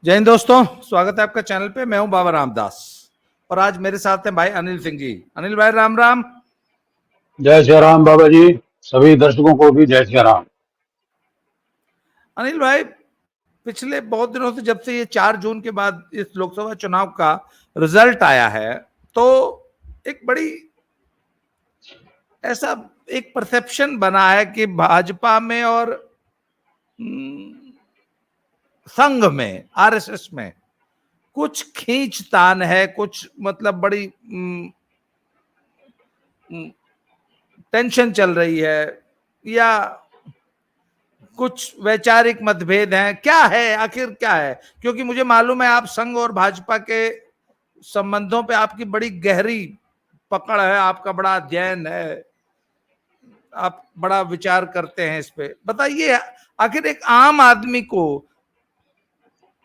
जय हिंद दोस्तों, स्वागत है आपका चैनल पे। मैं हूं बाबा रामदास और आज मेरे साथ हैं भाई अनिल सिंह जी। अनिल भाई राम राम। जय श्री राम बाबा जी। सभी दर्शकों को भी जय श्री राम। अनिल भाई, पिछले बहुत दिनों से जब से ये 4 जून के बाद इस लोकसभा चुनाव का रिजल्ट आया है, तो एक बड़ी ऐसा एक परसेप्शन बना है कि भाजपा में और संघ में, आरएसएस में कुछ खींचतान है, कुछ मतलब बड़ी टेंशन चल रही है या कुछ वैचारिक मतभेद हैं। क्या है, आखिर क्या है? क्योंकि मुझे मालूम है आप संघ और भाजपा के संबंधों पे आपकी बड़ी गहरी पकड़ है, आपका बड़ा अध्ययन है, आप बड़ा विचार करते हैं इस पे। बताइए, आखिर एक आम आदमी को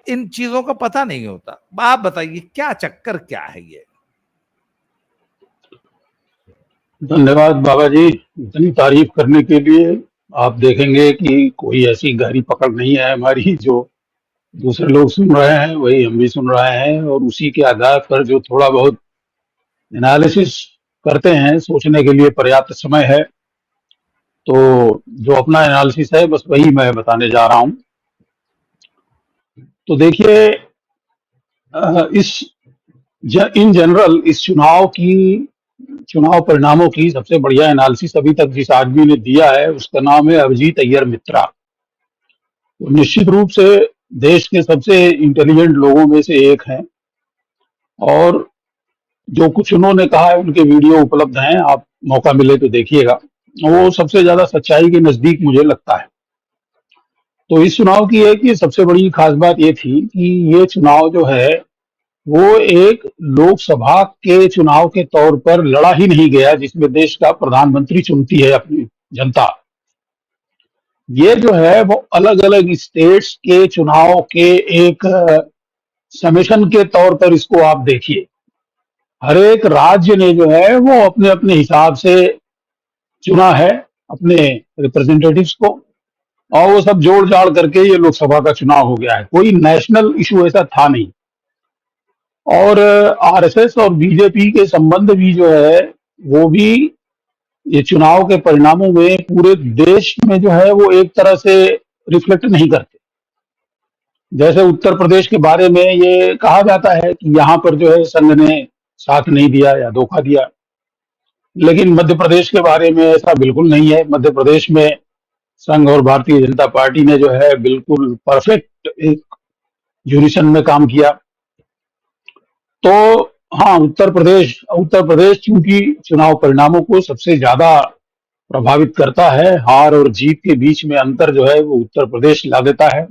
इन चीजों का पता नहीं होता। आप बताइए क्या चक्कर क्या है ये? धन्यवाद बाबा जी, इतनी तारीफ करने के लिए। आप देखेंगे कि कोई ऐसी गहरी पकड़ नहीं है हमारी। जो दूसरे लोग सुन रहे हैं वही हम भी सुन रहे हैं, और उसी के आधार पर जो थोड़ा बहुत एनालिसिस करते हैं, सोचने के लिए पर्याप्त समय है। तो जो अपना एनालिसिस है बस वही मैं बताने जा रहा हूं। तो देखिए, इन जनरल इस चुनाव परिणामों की सबसे बढ़िया एनालिसिस अभी तक जिस आदमी ने दिया है उसका नाम है अभिजीत अय्यर मित्रा। तो निश्चित रूप से देश के सबसे इंटेलिजेंट लोगों में से एक हैं, और जो कुछ उन्होंने कहा है उनके वीडियो उपलब्ध हैं, आप मौका मिले तो देखिएगा। वो सबसे ज्यादा सच्चाई के नजदीक मुझे लगता है। तो इस चुनाव की एक ये सबसे बड़ी खास बात ये थी कि ये चुनाव जो है वो एक लोकसभा के चुनाव के तौर पर लड़ा ही नहीं गया, जिसमें देश का प्रधानमंत्री चुनती है अपनी जनता। ये जो है वो अलग अलग स्टेट्स के चुनाव के एक समेशन के तौर पर इसको आप देखिए। हर एक राज्य ने जो है वो अपने अपने हिसाब से चुना है अपने रिप्रेजेंटेटिव्स को, और वो सब जोड़ जाड़ करके ये लोकसभा का चुनाव हो गया है। कोई नेशनल इशू ऐसा था नहीं। और आरएसएस और बीजेपी के संबंध भी जो है वो भी ये चुनाव के परिणामों में पूरे देश में जो है वो एक तरह से रिफ्लेक्ट नहीं करते। जैसे उत्तर प्रदेश के बारे में ये कहा जाता है कि यहाँ पर जो है संघ ने साथ नहीं दिया या धोखा दिया, लेकिन मध्य प्रदेश के बारे में ऐसा बिल्कुल नहीं है। मध्य प्रदेश में संघ और भारतीय जनता पार्टी ने जो है बिल्कुल परफेक्ट एक यूनिसन में काम किया। तो हाँ, उत्तर प्रदेश चूंकि चुनाव परिणामों को सबसे ज्यादा प्रभावित करता है, हार और जीत के बीच में अंतर जो है वो उत्तर प्रदेश ला देता है।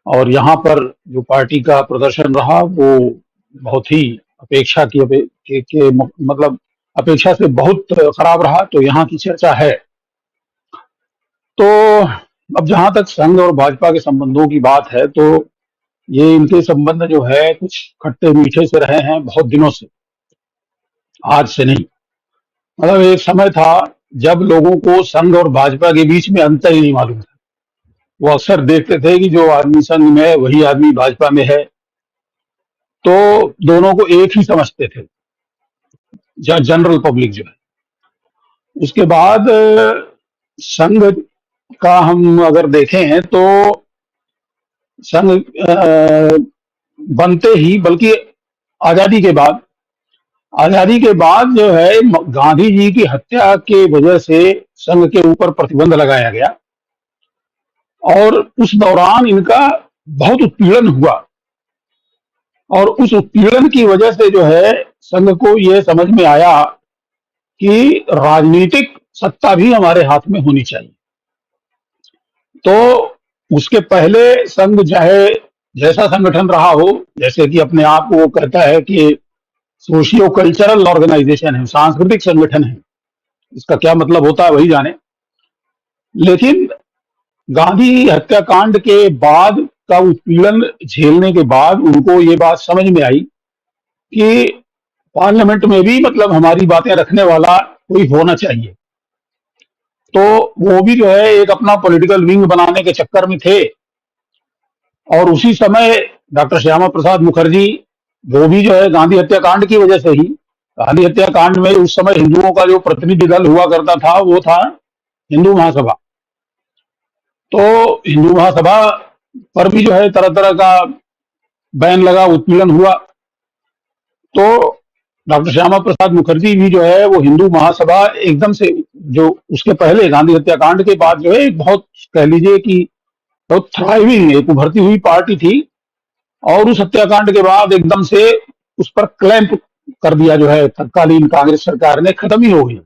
और यहाँ पर जो पार्टी का प्रदर्शन रहा वो बहुत ही अपेक्षा मतलब अपेक्षा से बहुत खराब रहा। तो यहाँ की चर्चा है। तो अब जहां तक संघ और भाजपा के संबंधों की बात है, तो ये इनके संबंध जो है कुछ खट्टे मीठे से रहे हैं बहुत दिनों से, आज से नहीं। मतलब एक समय था जब लोगों को संघ और भाजपा के बीच में अंतर ही नहीं मालूम था। वो अक्सर देखते थे कि जो आदमी संघ में है वही आदमी भाजपा में है, तो दोनों को एक ही समझते थे जनरल पब्लिक जो है। उसके बाद संघ का हम अगर देखें तो संघ बनते ही, बल्कि आजादी के बाद जो है गांधी जी की हत्या के वजह से संघ के ऊपर प्रतिबंध लगाया गया, और उस दौरान इनका बहुत उत्पीड़न हुआ। और उस उत्पीड़न की वजह से जो है संघ को यह समझ में आया कि राजनीतिक सत्ता भी हमारे हाथ में होनी चाहिए। तो उसके पहले संघ चाहे जैसा संगठन रहा हो, जैसे कि अपने आप को वो कहता है कि सोशियो कल्चरल ऑर्गेनाइजेशन है, सांस्कृतिक संगठन है, इसका क्या मतलब होता है वही जाने। लेकिन गांधी हत्याकांड के बाद का उत्पीड़न झेलने के बाद उनको ये बात समझ में आई कि पार्लियामेंट में भी मतलब हमारी बातें रखने वाला कोई होना चाहिए। तो वो भी जो है एक अपना पॉलिटिकल विंग बनाने के चक्कर में थे, और उसी समय डॉक्टर श्यामा प्रसाद मुखर्जी, वो भी जो है गांधी हत्याकांड की वजह से ही, गांधी हत्याकांड में उस समय हिंदुओं का जो प्रतिनिधि दल हुआ करता था वो था हिंदू महासभा। तो हिंदू महासभा पर भी जो है तरह तरह का बैन लगा, उत्पीड़न हुआ। तो डॉक्टर श्यामा प्रसाद मुखर्जी भी जो है वो हिंदू महासभा एकदम से, जो उसके पहले गांधी हत्याकांड के बाद जो है एक बहुत, कह लीजिए कि बहुत थ्राइविंग, एक उभरती हुई पार्टी थी, और उस हत्याकांड के बाद एकदम से उस पर क्लैंप कर दिया जो है तत्कालीन कांग्रेस सरकार ने, खत्म ही हो गई।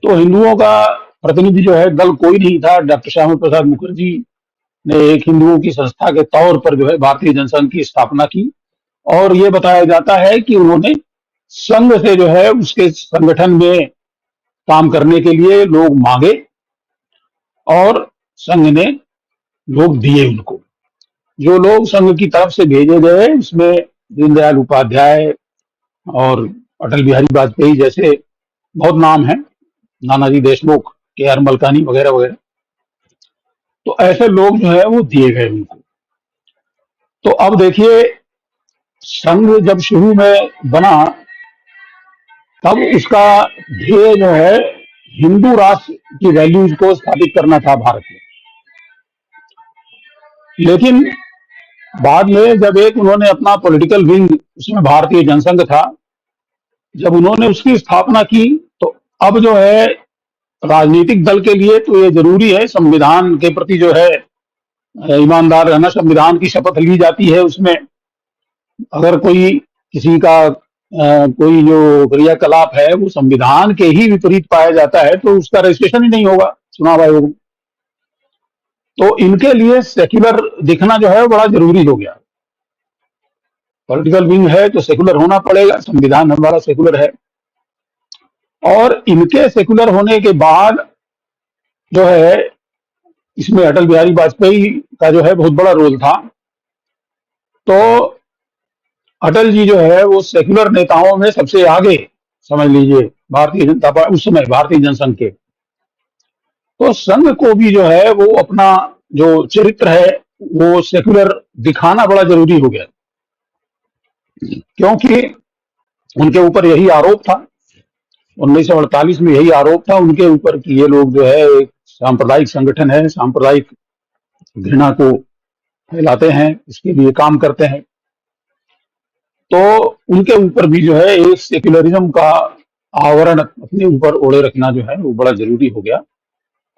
तो हिंदुओं का प्रतिनिधि जो है दल कोई नहीं था। डॉक्टर श्यामा प्रसाद मुखर्जी ने एक हिंदुओं की संस्था के तौर पर जो है भारतीय जनसंघ की स्थापना की, और ये बताया जाता है कि उन्होंने संघ से जो है उसके संगठन में काम करने के लिए लोग मांगे, और संघ ने लोग दिए उनको। जो लोग संघ की तरफ से भेजे गए उसमें दीनदयाल उपाध्याय और अटल बिहारी वाजपेयी जैसे बहुत नाम हैं, नानाजी देशमुख, के आर मलकानी वगैरह वगैरह। तो ऐसे लोग जो है वो दिए गए उनको। तो अब देखिए, संघ जब शुरू में बना तब उसका ध्येय जो है हिंदू राष्ट्र की वैल्यूज को स्थापित करना था भारत में। लेकिन बाद में जब एक उन्होंने अपना पॉलिटिकल विंग, उसमें भारतीय जनसंघ था, जब उन्होंने उसकी स्थापना की, तो अब जो है राजनीतिक दल के लिए तो ये जरूरी है, संविधान के प्रति जो है ईमानदार रहना। संविधान की शपथ ली जाती है उसमें। अगर कोई किसी का कोई जो क्रियाकलाप है वो संविधान के ही विपरीत पाया जाता है तो उसका रजिस्ट्रेशन ही नहीं होगा चुनाव आयोग में। तो इनके लिए सेक्युलर दिखना जो है बड़ा जरूरी हो गया। पॉलिटिकल विंग है तो सेक्युलर होना पड़ेगा, संविधान हमारा सेक्युलर है। और इनके सेक्युलर होने के बाद जो है इसमें अटल बिहारी वाजपेयी का जो है बहुत बड़ा रोल था। तो अटल जी जो है वो सेक्युलर नेताओं में सबसे आगे, समझ लीजिए, भारतीय जनता पार्टी उस समय भारतीय जनसंघ के। तो संघ को भी जो है वो अपना जो चरित्र है वो सेक्युलर दिखाना बड़ा जरूरी हो गया, क्योंकि उनके ऊपर यही आरोप था, 1948 में यही आरोप था उनके ऊपर कि ये लोग जो है एक सांप्रदायिक संगठन है, सांप्रदायिक घृणा को फैलाते हैं, इसके लिए काम करते हैं। तो उनके ऊपर भी जो है एक सेक्युलरिज्म का आवरण अपने ऊपर ओढ़े रखना जो है वो बड़ा जरूरी हो गया।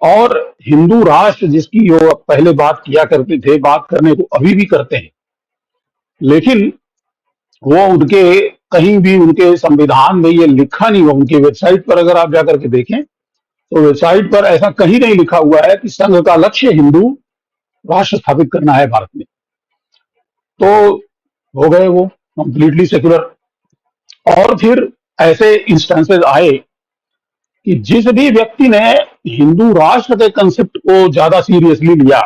और हिंदू राष्ट्र जिसकी वो पहले बात किया करते थे, बात करने को अभी भी करते हैं, लेकिन वो उनके कहीं भी उनके संविधान में ये लिखा नहीं हुआ। उनकी वेबसाइट पर अगर आप जाकर के देखें तो वेबसाइट पर ऐसा कहीं नहीं लिखा हुआ है कि संघ का लक्ष्य हिंदू राष्ट्र स्थापित करना है भारत में। तो हो गए वो कंप्लीटली सेक्युलर। और फिर ऐसे इंस्टेंसेस आए कि जिस भी व्यक्ति ने हिंदू राष्ट्र के कंसेप्ट को ज्यादा सीरियसली लिया,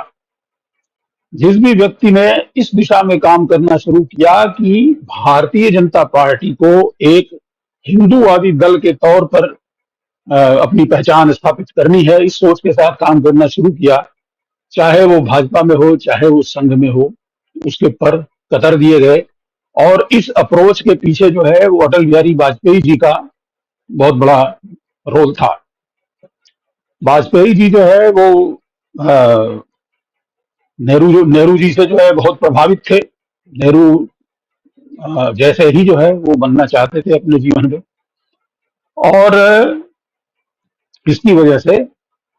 जिस भी व्यक्ति ने इस दिशा में काम करना शुरू किया कि भारतीय जनता पार्टी को एक हिंदूवादी दल के तौर पर अपनी पहचान स्थापित करनी है, इस सोच के साथ काम करना शुरू किया, चाहे वो भाजपा में हो चाहे वो संघ में हो, उसके पर कतर दिए गए। और इस अप्रोच के पीछे जो है वो अटल बिहारी वाजपेयी जी का बहुत बड़ा रोल था। वाजपेयी जी जो है वो नेहरू जी से जो है बहुत प्रभावित थे। नेहरू जैसे ही जो है वो बनना चाहते थे अपने जीवन में, और इसकी वजह से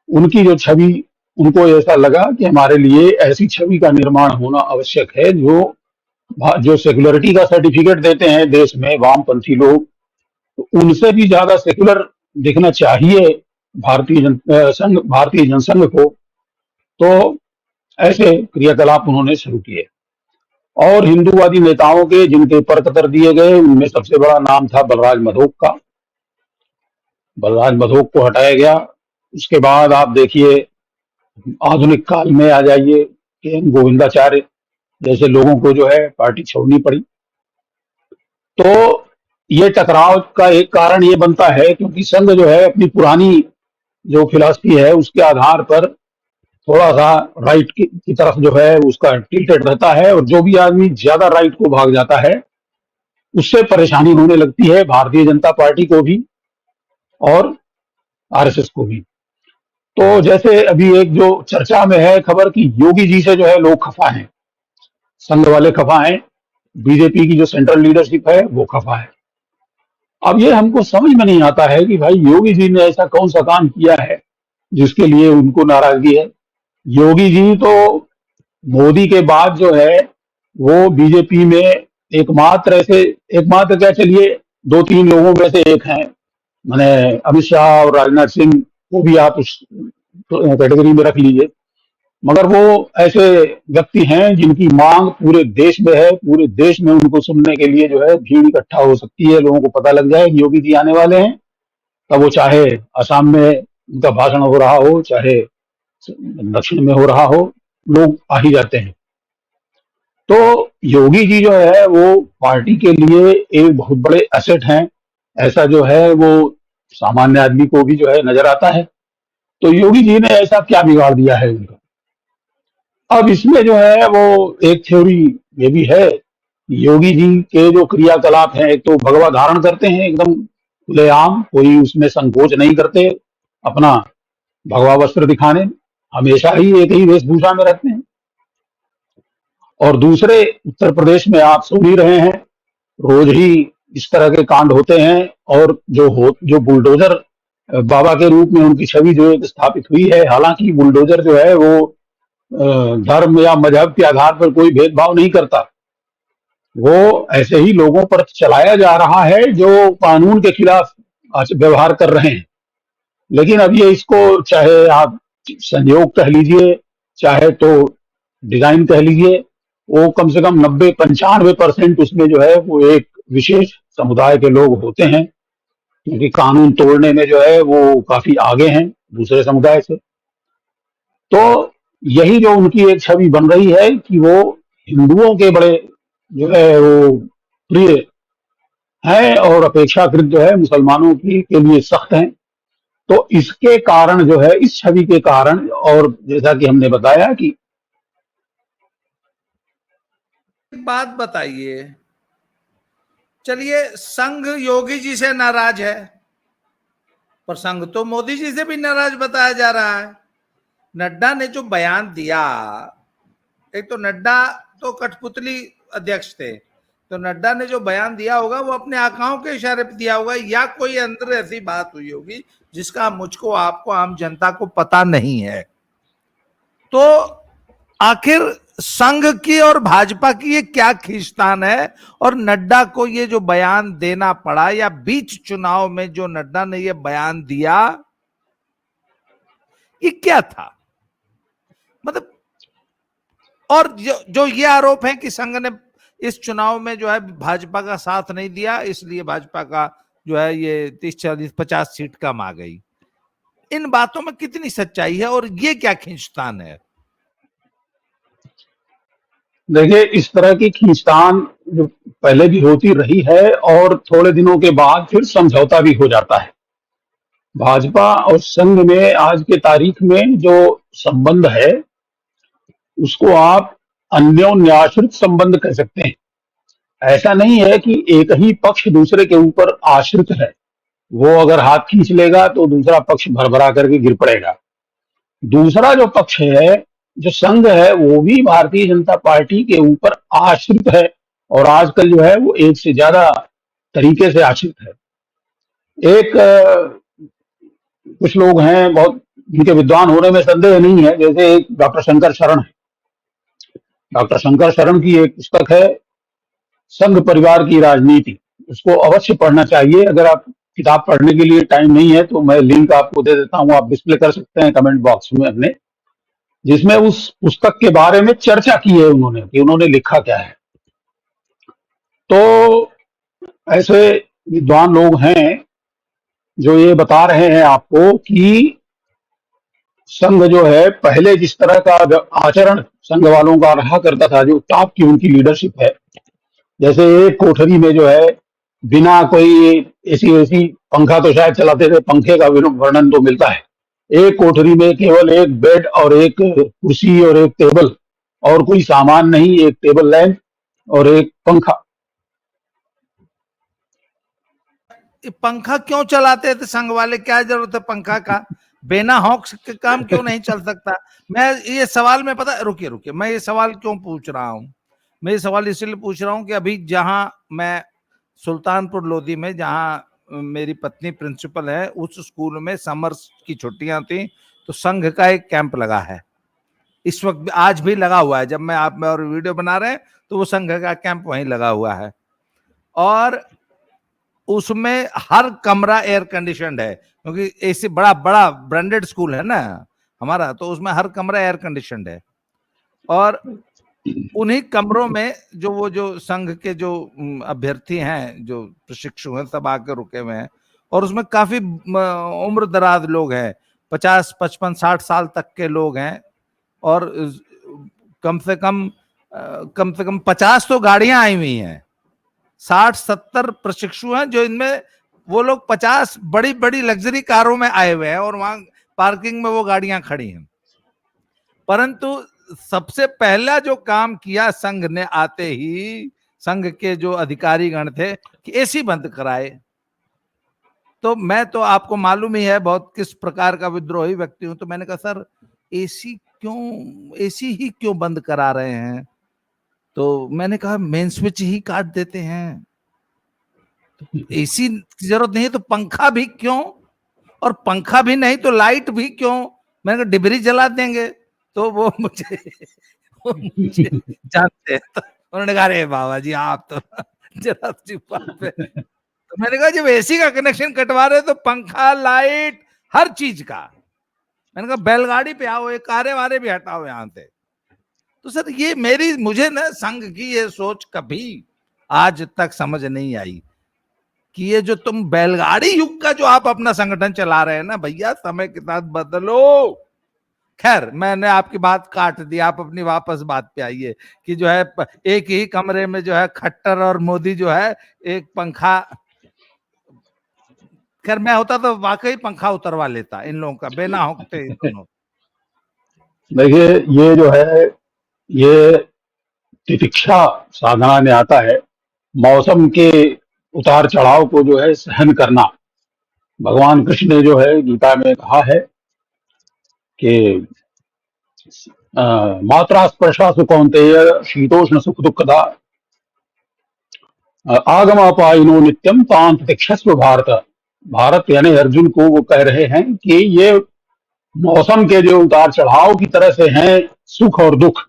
उनकी जो छवि, उनको ऐसा लगा कि हमारे लिए ऐसी छवि का निर्माण होना आवश्यक है जो सेक्युलरिटी का सर्टिफिकेट देते हैं देश में वामपंथी लोग, तो उनसे भी ज्यादा सेक्युलर दिखना चाहिए भारतीय जनसंघ को। तो ऐसे क्रियाकलाप उन्होंने शुरू किए। और हिंदूवादी नेताओं के जिनके पर कतर दिए गए उनमें सबसे बड़ा नाम था बलराज मधोक का। बलराज मधोक को हटाया गया। उसके बाद आप देखिए आधुनिक काल में आ जाइए, के एन गोविंदाचार्य जैसे लोगों को जो है पार्टी छोड़नी पड़ी। तो ये टकराव का एक कारण ये बनता है क्योंकि संघ जो है अपनी पुरानी जो फिलॉसफी है उसके आधार पर थोड़ा सा राइट की तरफ जो है उसका टिल्टेड रहता है, और जो भी आदमी ज्यादा राइट को भाग जाता है उससे परेशानी होने लगती है भारतीय जनता पार्टी को भी और आरएसएस को भी। तो जैसे अभी एक जो चर्चा में है खबर कि योगी जी से जो है लोग खफा हैं, संघ वाले खफा हैं, बीजेपी की जो सेंट्रल लीडरशिप है वो खफा है। अब ये हमको समझ में नहीं आता है कि भाई योगी जी ने ऐसा कौन सा काम किया है जिसके लिए उनको नाराजगी है। योगी जी तो मोदी के बाद जो है वो बीजेपी में एकमात्र क्या, चलिए दो तीन लोगों में से एक हैं, मैंने अमित शाह और राजनाथ सिंह को भी आप उस कैटेगरी में रख लीजिए, मगर वो ऐसे व्यक्ति हैं जिनकी मांग पूरे देश में है, पूरे देश में उनको सुनने के लिए जो है भीड़ इकट्ठा हो सकती है। लोगों को पता लग जाए कि योगी जी आने वाले हैं, तब वो चाहे असम में उनका भाषण हो रहा हो, चाहे दक्षिण में हो रहा हो, लोग आ ही जाते हैं। तो योगी जी जो है वो पार्टी के लिए एक बहुत बड़े एसेट हैं, ऐसा जो है वो सामान्य आदमी को भी जो है नजर आता है। तो योगी जी ने ऐसा क्या बिगाड़ दिया है उनका। अब इसमें जो है वो एक थ्योरी ये भी है, योगी जी के जो क्रियाकलाप हैं, एक तो भगवा धारण करते हैं एकदम खुलेआम, कोई उसमें संकोच नहीं करते अपना भगवा वस्त्र दिखाने, हमेशा ही एक ही वेशभूषा में रहते हैं। और दूसरे, उत्तर प्रदेश में आप सुन ही रहे हैं, रोज ही इस तरह के कांड होते हैं, और जो बुलडोजर बाबा के रूप में उनकी छवि जो एक स्थापित हुई है, हालांकि बुलडोजर जो है वो धर्म या मजहब के आधार पर कोई भेदभाव नहीं करता, वो ऐसे ही लोगों पर चलाया जा रहा है जो कानून के खिलाफ व्यवहार कर रहे हैं। लेकिन अब ये इसको चाहे आप संयोग कह लीजिए, चाहे तो डिजाइन कह लीजिए, वो कम से कम 90-95% उसमें जो है वो एक विशेष समुदाय के लोग होते हैं, क्योंकि कानून तोड़ने में जो है वो काफी आगे हैं दूसरे समुदाय से। तो यही जो उनकी एक छवि बन रही है कि वो हिंदुओं के बड़े जो है वो प्रिय हैं, और अपेक्षाकृत जो है मुसलमानों की के लिए सख्त हैं। तो इसके कारण जो है, इस छवि के कारण, और जैसा कि हमने बताया कि एक बात बताइए, चलिए संघ योगी जी से नाराज है, पर संघ तो मोदी जी से भी नाराज बताया जा रहा है। नड्डा ने जो बयान दिया, एक तो नड्डा तो कठपुतली अध्यक्ष थे, तो नड्डा ने जो बयान दिया होगा वो अपने आकाओं के इशारे पे दिया होगा, या कोई अंदर ऐसी बात हुई होगी जिसका मुझको, आपको, आम जनता को पता नहीं है। तो आखिर संघ की और भाजपा की ये क्या खींचतान है, और नड्डा को ये जो बयान देना पड़ा, या बीच चुनाव में जो नड्डा ने ये बयान दिया, ये क्या था? मतलब, और जो ये आरोप है कि संघ ने इस चुनाव में जो है भाजपा का साथ नहीं दिया, इसलिए भाजपा का जो है ये 30-40-50 सीट कम आ गई, इन बातों में कितनी सच्चाई है, और ये क्या खींचतान है? देखिए, इस तरह की खींचतान जो पहले भी होती रही है, और थोड़े दिनों के बाद फिर समझौता भी हो जाता है। भाजपा और संघ में आज के तारीख में जो संबंध है उसको आप अन्योन्याश्रित संबंध कह सकते हैं। ऐसा नहीं है कि एक ही पक्ष दूसरे के ऊपर आश्रित है, वो अगर हाथ खींच लेगा तो दूसरा पक्ष भरभरा करके गिर पड़ेगा। दूसरा जो पक्ष है, जो संघ है, वो भी भारतीय जनता पार्टी के ऊपर आश्रित है, और आजकल जो है वो एक से ज्यादा तरीके से आश्रित है। एक कुछ लोग हैं बहुत, जिनके विद्वान होने में संदेह नहीं है, जैसे एक डॉक्टर शंकर शरण है। डॉक्टर शंकर शरण की एक पुस्तक है संघ परिवार की राजनीति, उसको अवश्य पढ़ना चाहिए। अगर आप किताब पढ़ने के लिए टाइम नहीं है तो मैं लिंक आपको दे देता हूं, आप डिस्प्ले कर सकते हैं कमेंट बॉक्स में अपने, जिसमें उस पुस्तक के बारे में चर्चा की है उन्होंने कि उन्होंने लिखा क्या है। तो ऐसे विद्वान लोग हैं जो ये बता रहे हैं आपको कि संघ जो है पहले जिस तरह का आचरण संघ वालों का रहा करता था, जो टॉप की उनकी लीडरशिप है, जैसे एक कोठरी में जो है बिना कोई एसी पंखा तो शायद चलाते थे, पंखे का वर्णन तो मिलता है, एक कोठरी में केवल एक बेड और एक कुर्सी और एक टेबल, और कोई सामान नहीं, एक टेबल लैंप और एक पंखा। पंखा क्यों चलाते थे संघ वाले, क्या जरूरत है पंखा का, बिना हॉक्स के काम क्यों नहीं चल सकता। मैं ये सवाल में पता, रुकिए रुकिए, मैं ये सवाल क्यों पूछ रहा हूँ, मैं ये सवाल इसलिए पूछ रहा हूँ कि अभी जहां मैं सुल्तानपुर लोधी में, जहां मेरी पत्नी प्रिंसिपल है, उस स्कूल में समर्स की छुट्टियां थी, तो संघ का एक कैंप लगा है। इस वक्त आज भी लगा हुआ है, जब मैं आप में और वीडियो बना रहे हैं तो वो संघ का कैंप वहीं लगा हुआ है। और उसमें हर कमरा एयर कंडीशनड है, क्योंकि ऐसे बड़ा बड़ा ब्रांडेड स्कूल है ना हमारा, तो उसमें हर कमरा एयर कंडीशनड है। और उन्हीं कमरों में जो संघ के जो अभ्यर्थी हैं, जो प्रशिक्षु हैं, सब आकर रुके हुए हैं। और उसमें काफी उम्र दराज लोग हैं, 50, 55, 60 साल तक के लोग हैं। और कम से कम 50 तो गाड़ियां आई हुई हैं, 60-70 प्रशिक्षु हैं, जो इनमें वो लोग 50 बड़ी बड़ी लग्जरी कारों में आए हुए हैं, और वहां पार्किंग में वो गाड़ियां खड़ी हैं। परंतु सबसे पहला जो काम किया संघ ने आते ही, संघ के जो अधिकारी गण थे, कि एसी बंद कराए। तो मैं तो आपको मालूम ही है बहुत किस प्रकार का विद्रोही व्यक्ति हूं, तो मैंने कहा सर एसी ही क्यों बंद करा रहे हैं। तो मैंने कहा मेन स्विच ही काट देते हैं, एसी की जरूरत नहीं है तो पंखा भी क्यों, और पंखा भी नहीं तो लाइट भी क्यों। मैंने कहा डिबरी जला देंगे। तो वो मुझे जानते हैं, तो उन्होंने कहा अरे बाबा जी आप तो जरा सी बात पे। तो मैंने कहा जब एसी का कनेक्शन कटवा रहे तो पंखा, लाइट, हर चीज का। मैंने कहा बैलगाड़ी पे आओ, ये कारे वारे भी हटाओ यहां से। तो सर ये मुझे ना संघ की ये सोच कभी आज तक समझ नहीं आई कि ये जो तुम बैलगाड़ी युग का जो आप अपना संगठन चला रहे हैं ना भैया, समय के साथ बदलो। खैर मैंने आपकी बात काट दी, आप अपनी वापस बात पे आइए कि जो है एक ही कमरे में जो है खट्टर और मोदी जो है एक पंखा। खैर मैं होता तो वाकई पंखा उतरवा लेता इन लोगों का, बिना होते दोनों। देखिए ये जो है, ये तितिक्षा साधना में आता है, मौसम के उतार चढ़ाव को जो है सहन करना। भगवान कृष्ण ने जो है गीता में कहा है कि मात्रा स्पर्शा सुकौन्तेय शीतोष्ण सुख दुखदा आगमापायिनो नित्यम तां तितिक्षस्व भारत। भारत यानी अर्जुन को वो कह रहे हैं कि ये मौसम के जो उतार चढ़ाव की तरह से हैं सुख और दुख,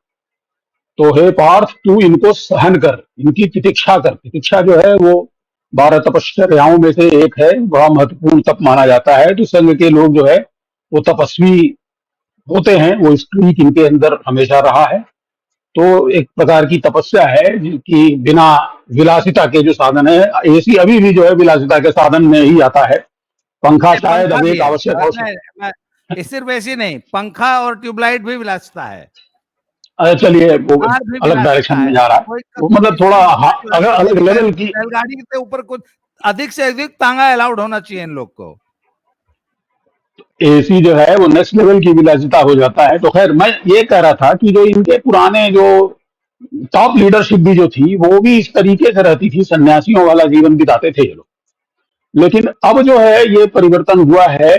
तो हे पार्थ तू इनको सहन कर, इनकी तितिक्षा कर। तितिक्षा जो है वो 12 तपश्चर्याओं में से एक है, बड़ा महत्वपूर्ण तप माना जाता है। तो संघ के लोग जो है वो तपस्वी होते हैं, वो स्ट्रीक इनके अंदर हमेशा रहा है। तो एक प्रकार की तपस्या है कि बिना विलासिता के जो साधन है, एसी अभी भी जो है विलासिता के साधन में ही आता है। पंखा शायद पंखा अब भी एक है, आवश्यक हो। सिर्फ ऐसी नहीं, पंखा और ट्यूबलाइट भी विलासिता है, चलिए वो कार भी अलग डायरेक्शन विलासिता में है। जा रहा है, कोई वो मतलब थोड़ा अगर अलग लेवल की। बैलगाड़ी के ऊपर कुछ अधिक से अधिक तांगा अलाउड होना चाहिए इन लोग को। एसी जो है वो नेक्स्ट लेवल की विलासिता हो जाता है। तो खैर मैं ये कह रहा था कि जो इनके पुराने जो टॉप लीडरशिप भी जो थी वो भी इस तरीके से रहती थी, सन्यासियों वाला जीवन बिताते थे ये लोग। लेकिन अब जो है ये परिवर्तन हुआ है,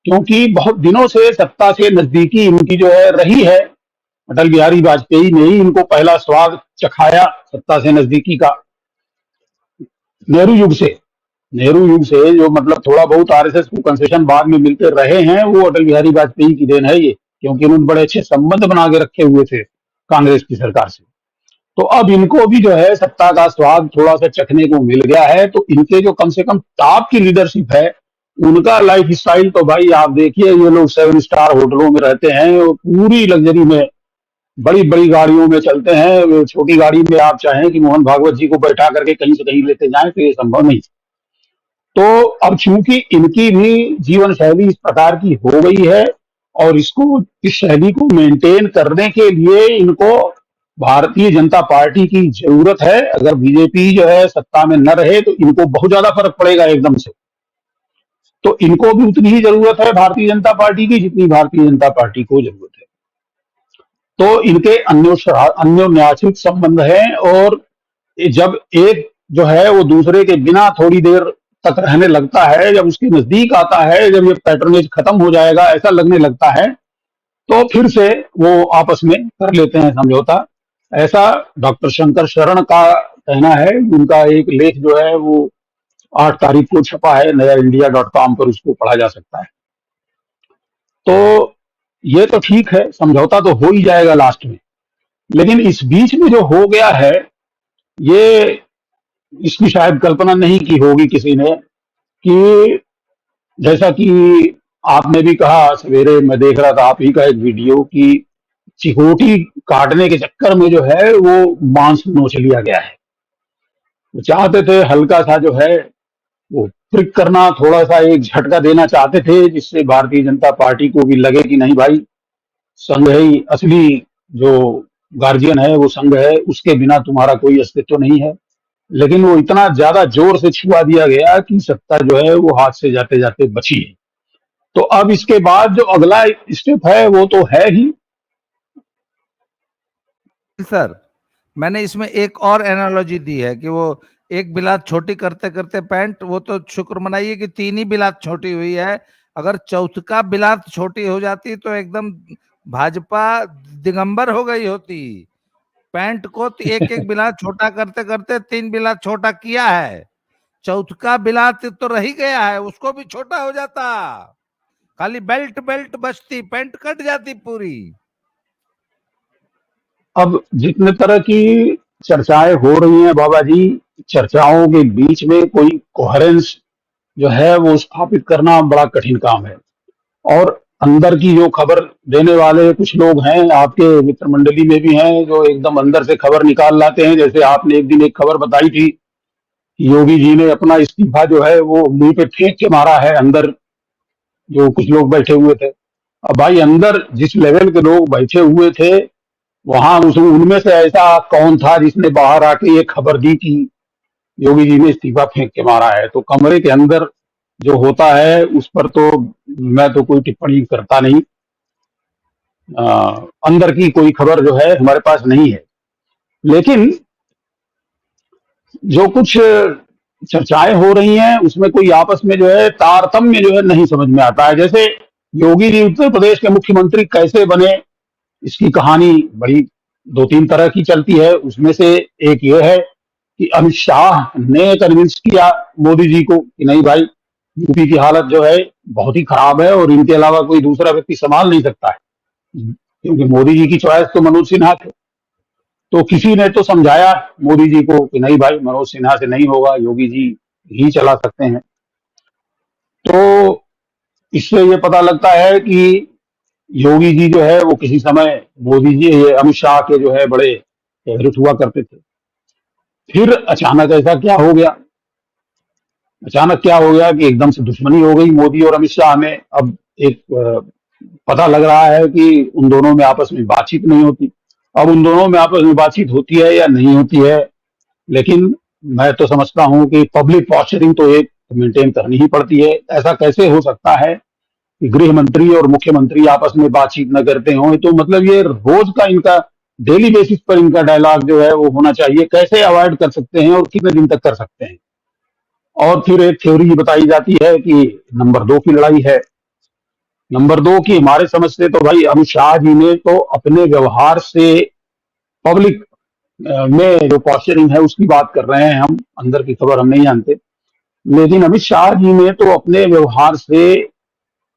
क्योंकि बहुत दिनों से सत्ता से नजदीकी इनकी जो है रही है। अटल बिहारी वाजपेयी ने ही इनको पहला स्वाद चखाया सत्ता से नजदीकी का। नेहरू युग से नेहरू युग से जो मतलब थोड़ा बहुत आरएसएस को कंसेशन बाद में मिलते रहे हैं, वो अटल बिहारी वाजपेयी की देन है ये, क्योंकि उन्होंने बड़े अच्छे संबंध बना के रखे हुए थे कांग्रेस की सरकार से। तो अब इनको भी जो है सत्ता का स्वाद थोड़ा सा चखने को मिल गया है। तो इनके जो कम से कम टॉप की लीडरशिप है, उनका लाइफ स्टाइल तो भाई आप देखिए, ये लोग 7 स्टार होटलों में रहते हैं, वो पूरी लग्जरी में बड़ी बड़ी गाड़ियों में चलते हैं। छोटी गाड़ी में आप चाहें कि मोहन भागवत जी को बैठा करके कहीं से कहीं लेते जाएं तो ये संभव नहीं। तो अब चूंकि इनकी भी जीवन शैली इस प्रकार की हो गई है, और इसको इस शैली को मेंटेन करने के लिए इनको भारतीय जनता पार्टी की जरूरत है। अगर बीजेपी जो है सत्ता में न रहे तो इनको बहुत ज्यादा फर्क पड़ेगा एकदम से। तो इनको भी उतनी ही जरूरत है भारतीय जनता पार्टी की जितनी भारतीय जनता पार्टी को जरूरत है। तो इनके अन्योन्याश्रित संबंध है, और जब एक जो है वो दूसरे के बिना थोड़ी देर तक रहने लगता है, जब उसके नजदीक आता है, जब ये पैटर्नेज खत्म हो जाएगा ऐसा लगने लगता है, तो फिर से वो आपस में कर लेते हैं समझौता। ऐसा डॉक्टर शंकर शरण का कहना है। उनका एक लेख जो है वो 8 तारीख को छपा है, नया इंडिया.com पर, उसको पढ़ा जा सकता है। तो ये तो ठीक है, समझौता तो हो ही जाएगा लास्ट में, लेकिन इस बीच में जो हो गया है ये, इसकी शायद कल्पना नहीं की होगी किसी ने, कि जैसा कि आपने भी कहा, सवेरे मैं देख रहा था आप ही का एक वीडियो, कि चिकोटी काटने के चक्कर में जो है वो मांस नोच लिया गया है। वो चाहते थे हल्का सा जो है वो प्रिक करना, थोड़ा सा एक झटका देना चाहते थे, जिससे भारतीय जनता पार्टी को भी लगे कि नहीं भाई, संघ ही असली जो गार्जियन है, वो संघ है, उसके बिना तुम्हारा कोई अस्तित्व नहीं है। लेकिन वो इतना ज्यादा जोर से छुआ दिया गया कि सत्ता जो है वो हाथ से जाते जाते बची है। तो अब इसके बाद जो अगला स्टेप है वो तो है ही। सर, मैंने इसमें एक और एनालॉजी दी है कि वो एक बिलात छोटी करते करते पैंट, वो तो शुक्र मनाइए कि 3 ही बिलात छोटी हुई है। अगर चौथा बिलात छोटी हो जाती तो एकदम भाजपा दिगंबर हो गई होती। पैंट को एक एक बिलात छोटा करते करते 3 बिलात छोटा किया है। चौथा बिलात तो रह ही गया है, उसको भी छोटा हो जाता, खाली बेल्ट बेल्ट बचती, पैंट कट जाती पूरी। अब जितने तरह की चर्चाएं हो रही हैं बाबा जी, चर्चाओं के बीच में कोई कोहेरेंस जो है वो स्थापित करना बड़ा कठिन काम है। और अंदर की जो खबर देने वाले कुछ लोग हैं, आपके मित्र मंडली में भी हैं, जो एकदम अंदर से खबर निकाल लाते हैं। जैसे आपने एक दिन एक खबर बताई थी, योगी जी ने अपना इस्तीफा जो है वो मुंह पे फेंक के मारा है, अंदर जो कुछ लोग बैठे हुए थे। अब भाई अंदर जिस लेवल के लोग बैठे हुए थे, वहां उनमें से ऐसा कौन था जिसने बाहर आके ये खबर दी कि योगी जी ने इस्तीफा फेंक के मारा है? तो कमरे के अंदर जो होता है उस पर तो मैं तो कोई टिप्पणी करता नहीं। अंदर की कोई खबर जो है हमारे पास नहीं है। लेकिन जो कुछ चर्चाएं हो रही हैं उसमें कोई आपस में जो है तारतम्य जो है नहीं समझ में आता है। जैसे योगी जी उत्तर प्रदेश के मुख्यमंत्री कैसे बने, इसकी कहानी बड़ी 2-3 तरह की चलती है। उसमें से एक ये है कि अमित शाह ने कन्विंस किया मोदी जी को कि नहीं भाई, यूपी की हालत जो है बहुत ही खराब है और इनके अलावा कोई दूसरा व्यक्ति संभाल नहीं सकता है, क्योंकि मोदी जी की चॉइस तो मनोज सिन्हा थे। तो किसी ने तो समझाया मोदी जी को कि नहीं भाई, मनोज सिन्हा से नहीं होगा, योगी जी ही चला सकते हैं। तो इससे ये पता लगता है कि योगी जी जो है वो किसी समय मोदी जी, ये अमित शाह के जो है बड़े फेवरेट हुआ करते थे। फिर अचानक ऐसा क्या हो गया, अचानक क्या हो गया कि एकदम से दुश्मनी हो गई मोदी और अमित शाह में। अब एक पता लग रहा है कि उन दोनों में आपस में बातचीत नहीं होती। अब उन दोनों में आपस में बातचीत होती है या नहीं होती है, लेकिन मैं तो समझता हूं कि पब्लिक पॉस्चरिंग तो एक मेंटेन करनी ही पड़ती है। ऐसा कैसे हो सकता है कि गृह मंत्री और मुख्यमंत्री आपस में बातचीत न करते हों? तो मतलब ये रोज का इनका, डेली बेसिस पर इनका डायलॉग जो है वो होना चाहिए। कैसे अवॉइड कर सकते हैं और कितने दिन तक कर सकते हैं? और फिर एक थ्योरी बताई जाती है कि नंबर 2 की लड़ाई है। नंबर 2 की हमारे समझ से तो भाई अमित शाह जी ने तो अपने व्यवहार से, पब्लिक में जो पॉस्चरिंग है उसकी बात कर रहे हैं हम, अंदर की खबर हम नहीं जानते। लेकिन अमित शाह जी ने तो अपने व्यवहार से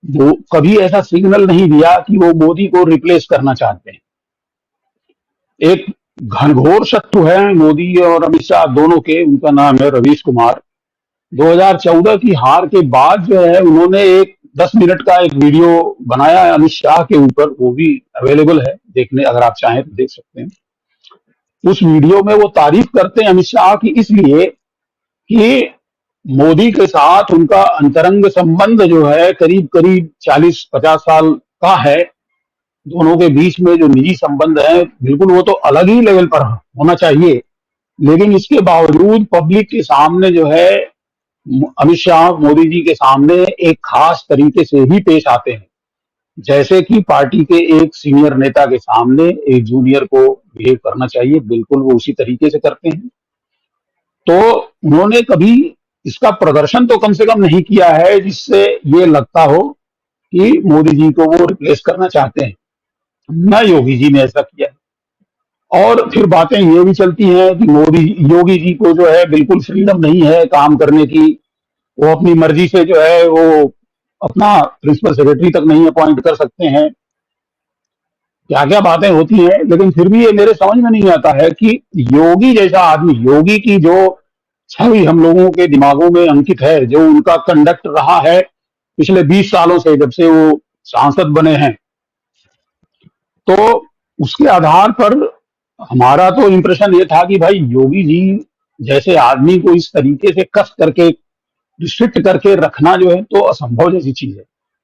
वो कभी ऐसा सिग्नल नहीं दिया कि वो मोदी को रिप्लेस करना चाहते हैं। एक घनघोर शत्रु है मोदी और अमित शाह दोनों के, उनका नाम है रवीश कुमार। 2014 की हार के बाद जो है उन्होंने एक 10 मिनट का एक वीडियो बनाया है अमित शाह के ऊपर, वो भी अवेलेबल है देखने, अगर आप चाहें तो देख सकते हैं। उस वीडियो में वो तारीफ करते हैं अमित शाह की इसलिए कि मोदी के साथ उनका अंतरंग संबंध जो है करीब करीब 40-50 साल का है। दोनों के बीच में जो निजी संबंध है बिल्कुल वो तो अलग ही लेवल पर होना चाहिए। लेकिन इसके बावजूद पब्लिक के सामने जो है अमित शाह मोदी जी के सामने एक खास तरीके से ही पेश आते हैं, जैसे कि पार्टी के एक सीनियर नेता के सामने एक जूनियर को बिहेव करना चाहिए, बिल्कुल वो उसी तरीके से करते हैं। तो उन्होंने कभी इसका प्रदर्शन तो कम से कम नहीं किया है जिससे ये लगता हो कि मोदी जी को वो रिप्लेस करना चाहते हैं। ना योगी जी ने ऐसा किया। और फिर बातें ये भी चलती हैं कि मोदी योगी जी को जो है बिल्कुल फ्रीडम नहीं है काम करने की, वो अपनी मर्जी से जो है वो अपना प्रिंसिपल सेक्रेटरी तक नहीं अपॉइंट कर सकते हैं। क्या क्या बातें होती हैं, लेकिन फिर भी ये मेरे समझ में नहीं आता है कि योगी जैसा आदमी, योगी की जो छवि हम लोगों के दिमागों में अंकित है, जो उनका कंडक्ट रहा है पिछले 20 सालों से जब से वो सांसद बने हैं, तो उसके आधार पर हमारा तो इम्प्रेशन ये था कि भाई योगी जी जैसे आदमी को इस तरीके से कस करके रिस्ट्रिक्ट करके रखना जो है तो असंभव जैसी चीज है।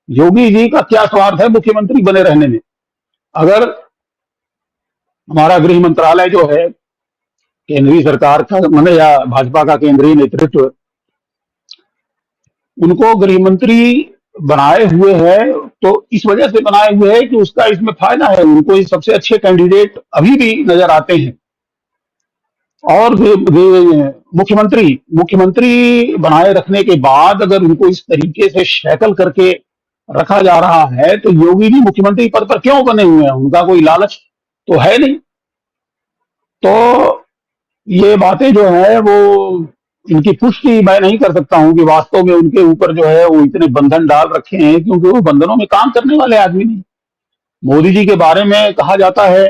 योगी जी का क्या स्वार्थ है मुख्यमंत्री बने रहने में? अगर हमारा गृह मंत्रालय जो है केंद्रीय सरकार का मैंने या भाजपा का केंद्रीय नेतृत्व उनको गृह मंत्री बनाए हुए है, तो इस वजह से बनाए हुए है कि उसका इसमें फायदा है, उनको ये सबसे अच्छे कैंडिडेट अभी भी नजर आते हैं। और मुख्यमंत्री मुख्यमंत्री बनाए रखने के बाद अगर उनको इस तरीके से शैकल करके रखा जा रहा है तो योगी जी मुख्यमंत्री पद पर क्यों बने हुए हैं? उनका कोई लालच तो है नहीं। तो ये बातें जो है वो इनकी पुष्टि मैं नहीं कर सकता हूं कि वास्तव में उनके ऊपर जो है वो इतने बंधन डाल रखे हैं, क्योंकि वो बंधनों में काम करने वाले आदमी नहीं। मोदी जी के बारे में कहा जाता है,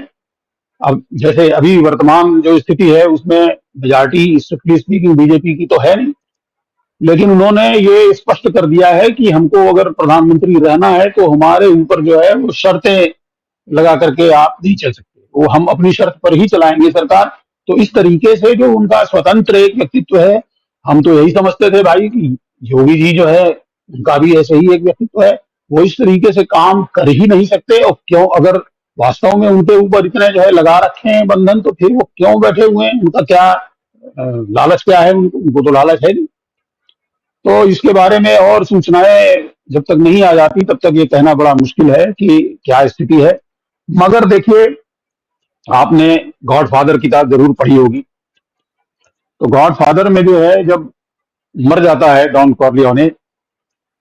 अब जैसे अभी वर्तमान जो स्थिति है उसमें मेजॉरिटी स्ट्रिक्टली स्पीकिंग बीजेपी की तो है नहीं, लेकिन उन्होंने ये स्पष्ट कर दिया है कि हमको अगर प्रधानमंत्री रहना है तो हमारे ऊपर जो है वो शर्तें लगा करके आप नहीं चल सकते, वो हम अपनी शर्त पर ही चलाएंगे सरकार। तो इस तरीके से जो उनका स्वतंत्र एक व्यक्तित्व है, हम तो यही समझते थे भाई कि योगी जी जो है उनका भी ऐसे ही एक व्यक्तित्व है, वो इस तरीके से काम कर ही नहीं सकते। और क्यों, अगर वास्तव में उनके ऊपर इतने जो है लगा रखे हैं बंधन, तो फिर वो क्यों बैठे हुए हैं? उनका क्या लालच क्या है? उनको तो लालच है नहीं। तो इसके बारे में और सूचनाएं जब तक नहीं आ जाती तब तक ये कहना बड़ा मुश्किल है कि क्या स्थिति है। मगर देखिए, आपने गॉडफादर किताब जरूर पढ़ी होगी, तो गॉडफादर में जो है जब मर जाता है डॉन कॉर्लियोने,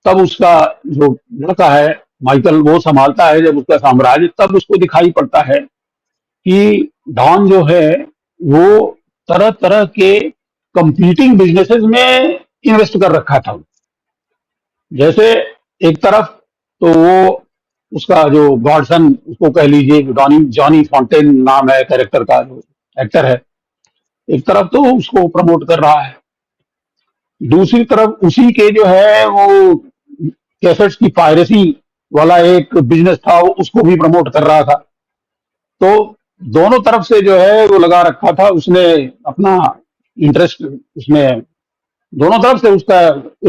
तब उसका जो लड़का है माइकल वो संभालता है जब उसका साम्राज्य, तब उसको दिखाई पड़ता है कि डॉन जो है वो तरह तरह के कंपीटिंग बिजनेसेस में इन्वेस्ट कर रखा था। जैसे एक तरफ तो वो उसका जो गॉडसन उसको कह लीजिए, जॉनी जॉनी फॉन्टेन नाम है कैरेक्टर का जो एक्टर है, एक तरफ तो उसको प्रमोट कर रहा है, दूसरी तरफ उसी के जो है वो कैसेट्स की पायरेसी वाला एक बिजनेस था वो उसको भी प्रमोट कर रहा था। तो दोनों तरफ से जो है वो लगा रखा था उसने अपना इंटरेस्ट, उसमें दोनों तरफ से उसका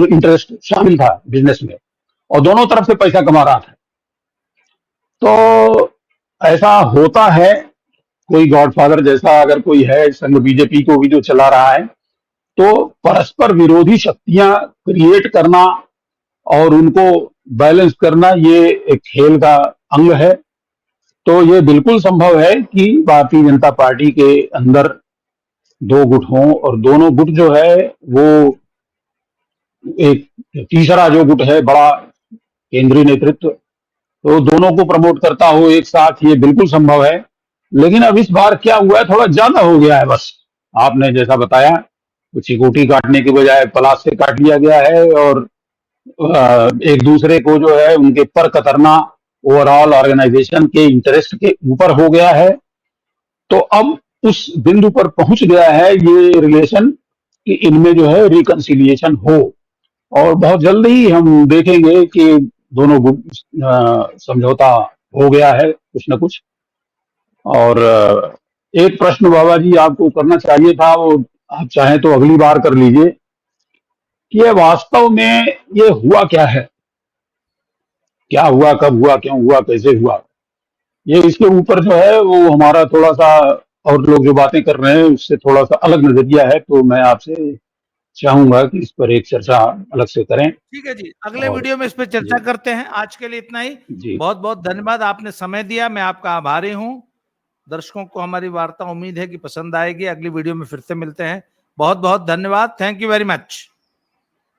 इंटरेस्ट शामिल था बिजनेस में, और दोनों तरफ से पैसा कमा रहा था। तो ऐसा होता है, कोई गॉडफादर जैसा अगर कोई है संघ बीजेपी को भी जो चला रहा है, तो परस्पर विरोधी शक्तियां क्रिएट करना और उनको बैलेंस करना ये एक खेल का अंग है। तो ये बिल्कुल संभव है कि भारतीय जनता पार्टी के अंदर दो गुट हों और दोनों गुट जो है वो एक तीसरा जो गुट है बड़ा केंद्रीय नेतृत्व, तो दोनों को प्रमोट करता हो एक साथ, ये बिल्कुल संभव है। लेकिन अब इस बार क्या हुआ है, थोड़ा ज्यादा हो गया है। बस आपने जैसा बताया, तो चिकोटी काटने के बजाय पलाश से काट लिया गया है, और एक दूसरे को जो है उनके पर कतरना ओवरऑल ऑर्गेनाइजेशन के इंटरेस्ट के ऊपर हो गया है। तो अब उस बिंदु पर पहुंच गया है ये रिलेशन कि इनमें जो है रिकंसिलिएशन हो, और बहुत जल्द ही हम देखेंगे कि दोनों समझौता हो गया है कुछ न कुछ। और एक प्रश्न बाबा जी आपको करना चाहिए था, वो आप चाहें तो अगली बार कर लीजिए, कि ये वास्तव में ये हुआ क्या है, क्या हुआ, कब हुआ, क्यों हुआ, कैसे हुआ। ये इसके ऊपर जो है वो हमारा थोड़ा सा, और लोग जो बातें कर रहे हैं उससे थोड़ा सा अलग नजरिया है। तो मैं आपसे चाहूंगा कि इस पर एक चर्चा अलग से करें। ठीक है जी, अगले और वीडियो में इस पे चर्चा जी करते हैं। आज के लिए इतना ही। जी बहुत बहुत धन्यवाद, आपने समय दिया, मैं आपका आभारी हूं। दर्शकों को हमारी वार्ता उम्मीद है कि पसंद आएगी। अगली वीडियो में फिर से मिलते हैं। बहुत बहुत धन्यवाद। Thank you very much.